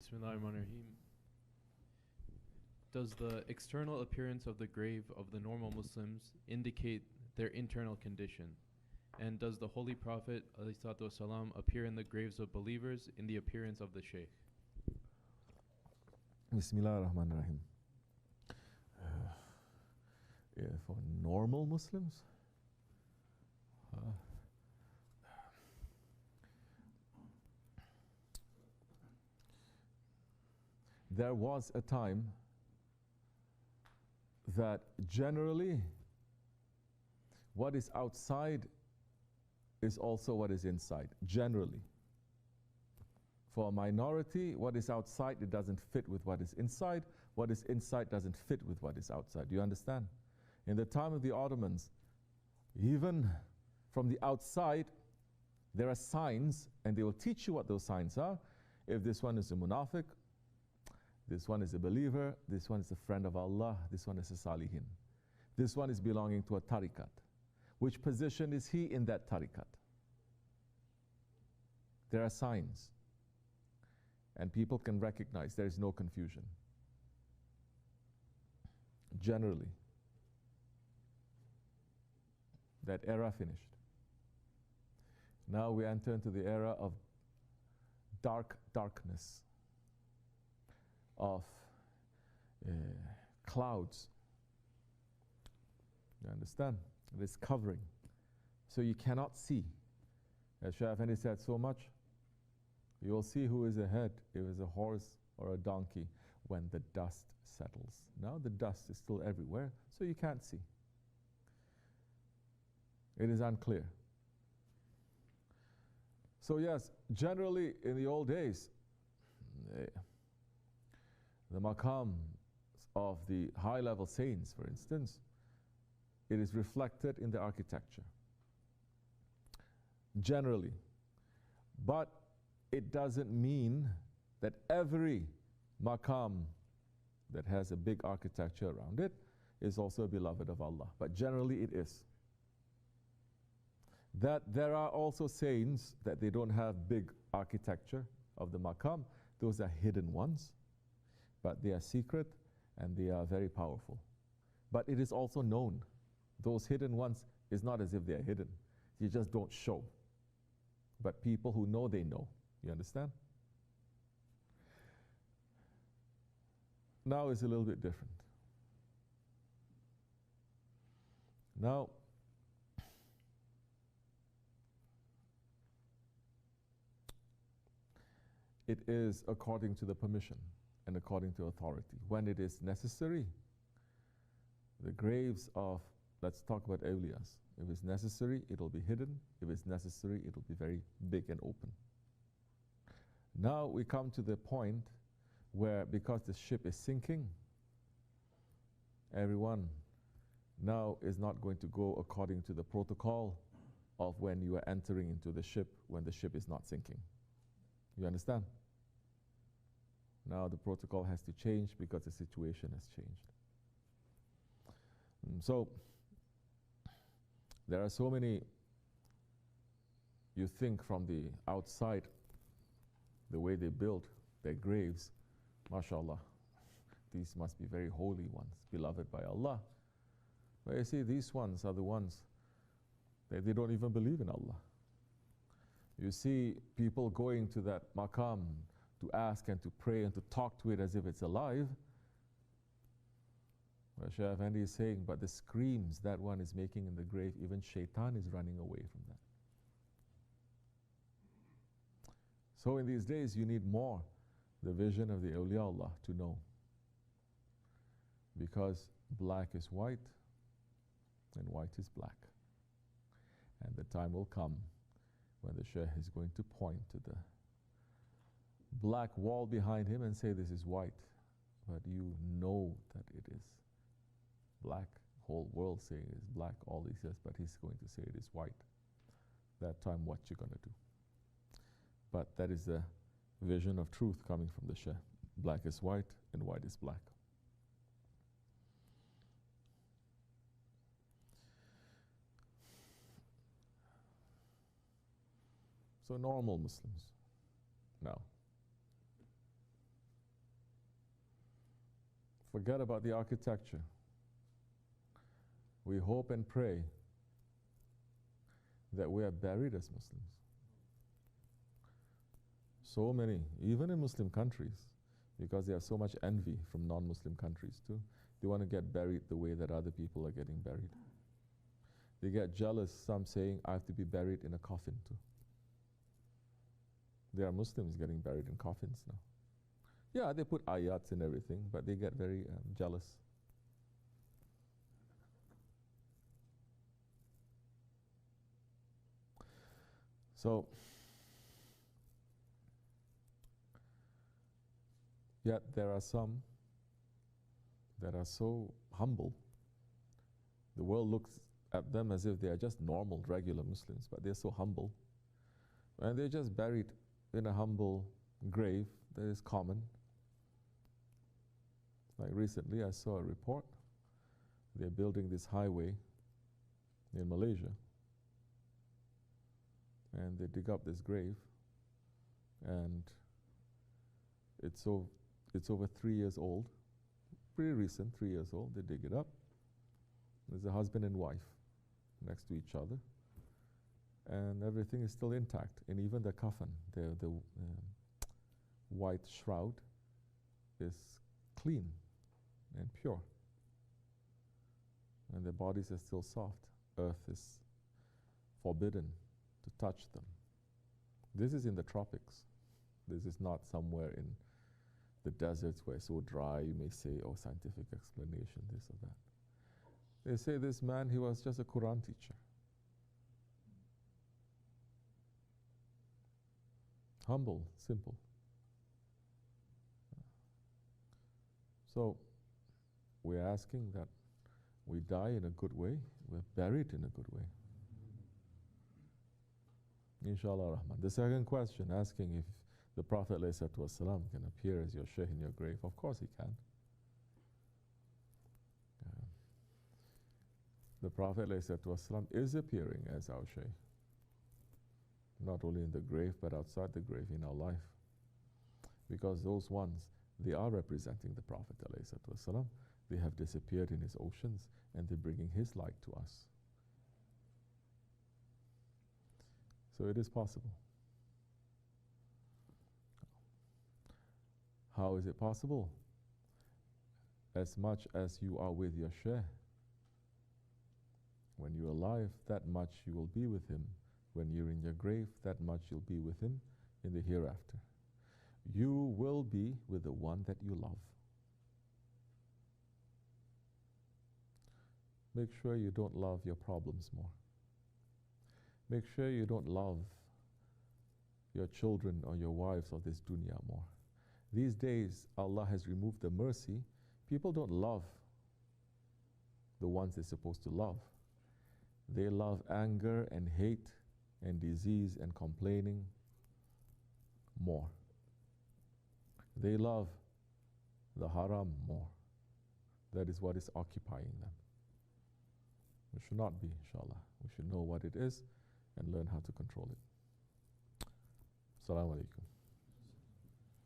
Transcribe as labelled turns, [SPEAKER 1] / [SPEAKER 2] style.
[SPEAKER 1] Bismillahirrahmanirrahim. Does the external appearance of the grave of the normal Muslims indicate their internal condition? And does the Holy Prophet ﷺ appear in the graves of believers in the appearance of the Shaykh?
[SPEAKER 2] Bismillahirrahmanirrahim. For normal Muslims, there was a time that generally what is outside is also what is inside, generally. For a minority, what is outside, it doesn't fit with what is inside. What is inside doesn't fit with what is outside. Do you understand? In the time of the Ottomans, even from the outside, there are signs, and they will teach you what those signs are. If this one is a munafiq, this one is a believer, this one is a friend of Allah, this one is a salihin. This one is belonging to a tariqat. Which position is he in that tariqat? There are signs. And people can recognize there is no confusion. Generally. That era finished. Now we enter into the era of darkness, of clouds. You understand? It is covering. So you cannot see. As Shaykh Effendi said so much, you will see who is ahead, if it is a horse or a donkey, when the dust settles. Now the dust is still everywhere, so you can't see. It is unclear. So yes, generally in the old days, the maqam of the high-level saints, for instance, it is reflected in the architecture. Generally. But it doesn't mean that every maqam that has a big architecture around it is also a beloved of Allah. But generally it is. That there are also saints that they don't have big architecture of the maqam. Those are hidden ones. But they are secret and they are very powerful. But it is also known. Those hidden ones is not as if they are hidden. You just don't show. But people who know, they know. You understand? Now it's a little bit different. Now, it is according to the permission and according to authority. When it is necessary, the graves of, let's talk about awliyas. If it's necessary, it'll be hidden. If it's necessary, it'll be very big and open. Now we come to the point where, because the ship is sinking, everyone now is not going to go according to the protocol of when you are entering into the ship when the ship is not sinking. You understand? Now the protocol has to change because the situation has changed. So there are so many, you think from the outside, the way they build their graves, mashallah, these must be very holy ones, beloved by Allah. But you see, these ones are the ones that they don't even believe in Allah. You see people going to that maqam to ask and to pray and to talk to it as if it's alive. Well, Shaykh Effendi is saying, but the screams that one is making in the grave, even shaitan is running away from that. So in these days, you need more the vision of the awliya Allah to know. Because black is white and white is black. And the time will come when the Shaykh is going to point to the black wall behind him and say, this is white. But you know that it is black. Whole world saying it is black, all these years, but he's going to say it is white. That time, what you're going to do? But that is the vision of truth coming from the Shaykh. Black is white and white is black. So normal Muslims now. Forget about the architecture. We hope and pray that we are buried as Muslims. So many, even in Muslim countries, because they have so much envy from non-Muslim countries too, they want to get buried the way that other people are getting buried. They get jealous, some saying, I have to be buried in a coffin too. There are Muslims getting buried in coffins now. Yeah, they put ayats and everything, but they get very jealous. So, yet there are some that are so humble. The world looks at them as if they are just normal, regular Muslims, but they're so humble. And they're just buried in a humble grave that is common. Like recently, I saw a report. They're building this highway in Malaysia. And they dig up this grave. And it's over 3 years old. Pretty recent, 3 years old. They dig it up. There's a husband and wife next to each other. And everything is still intact. And even the coffin, the white shroud, is clean and pure. And their bodies are still soft. Earth is forbidden to touch them. This is in the tropics. This is not somewhere in the deserts where it's so dry, you may say, oh, scientific explanation, this or that. They say this man, he was just a Quran teacher. Humble, simple. So, we're asking that we die in a good way, we're buried in a good way. Inshallah Rahman. The second question, asking if the Prophet ﷺ can appear as your shaykh in your grave. Of course he can. The Prophet ﷺ is appearing as our shaykh. Not only in the grave, but outside the grave in our life. Because those ones, they are representing the Prophet ﷺ. They have disappeared in his oceans, and they're bringing his light to us. So it is possible. How is it possible? As much as you are with your shaykh, when you're alive, that much you will be with him. When you're in your grave, that much you'll be with him in the hereafter. You will be with the one that you love. Make sure you don't love your problems more. Make sure you don't love your children or your wives or this dunya more. These days, Allah has removed the mercy. People don't love the ones they're supposed to love. They love anger and hate and disease and complaining more. They love the haram more. That is what is occupying them. It should not be, inshallah. We should know what it is and learn how to control it. Assalamu alaikum.